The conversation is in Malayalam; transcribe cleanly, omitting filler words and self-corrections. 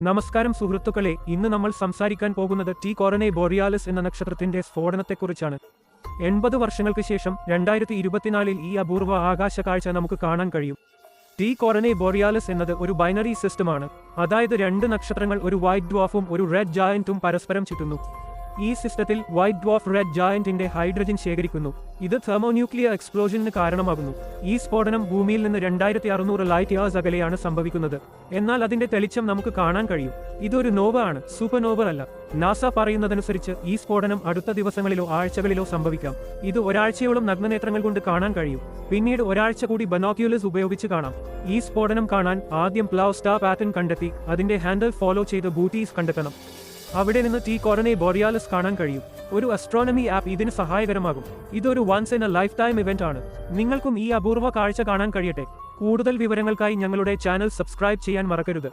നമസ്കാരം സുഹൃത്തുക്കളെ, ഇന്ന് നമ്മൾ സംസാരിക്കാൻ പോകുന്നത് ടി കോറനെ ബോറിയാലിസ് എന്ന നക്ഷത്രത്തിന്റെ സ്ഫോടനത്തെക്കുറിച്ചാണ്. 80 വർഷങ്ങൾക്ക് ശേഷം 2024 ഈ അപൂർവ ആകാശ കാഴ്ച നമുക്ക് കാണാൻ കഴിയും. ടി കോറനെ ബോറിയാലിസ് എന്നത് ഒരു ബൈനറി സിസ്റ്റമാണ്. അതായത് 2 നക്ഷത്രങ്ങൾ, ഒരു വൈറ്റ് ഡ്വാർഫും ഒരു റെഡ് ജയന്റും പരസ്പരം ചുറ്റുന്നു. ഈ സിസ്റ്റത്തിൽ വൈറ്റ് ഡ്വാർഫ് റെഡ് ജയന്റിന്റെ ഹൈഡ്രജൻ ശേഖരിക്കുന്നു. ഇത് തെർമോന്യൂക്ലിയർ എക്സ്പ്ലോഷന് കാരണമാകുന്നു. ഈ സ്ഫോടനം ഭൂമിയിൽ നിന്ന് 2600 ലൈറ്റ് ഇയേഴ്സ് അകലെയാണ് സംഭവിക്കുന്നത്. എന്നാൽ അതിന്റെ തെളിച്ചം നമുക്ക് കാണാൻ കഴിയും. ഇതൊരു നോവ ആണ്, സൂപ്പർനോവ അല്ല. നാസ പറയുന്നതനുസരിച്ച് ഈ സ്ഫോടനം അടുത്ത ദിവസങ്ങളിലോ ആഴ്ചകളിലോ സംഭവിക്കാം. ഇത് ഒരാഴ്ചയോളം നഗ്നനേത്രങ്ങൾ കൊണ്ട് കാണാൻ കഴിയും. പിന്നീട് ഒരാഴ്ച കൂടി ബനോക്യുലേഴ്സ് ഉപയോഗിച്ച് കാണാം. ഈ സ്ഫോടനം കാണാൻ ആദ്യം പ്ലവ് സ്റ്റാർ പാറ്റേൺ കണ്ടെത്തി അതിന്റെ ഹാൻഡിൽ ഫോളോ ചെയ്ത് ബൂട്ടീസ് കണ്ടെത്തണം. അവിടെ നിന്ന് ടി കോറനെ ബോറിയാലിസ് കാണാൻ കഴിയും. ഒരു അസ്ട്രോണമി ആപ്പ് ഇതിന് സഹായകരമാകും. ഇതൊരു once in a lifetime event ആണ്. നിങ്ങൾക്കും ഈ അപൂർവ കാഴ്ച കാണാൻ കഴിയട്ടെ. കൂടുതൽ വിവരങ്ങൾക്കായി ഞങ്ങളുടെ ചാനൽ സബ്സ്ക്രൈബ് ചെയ്യാൻ മറക്കരുത്.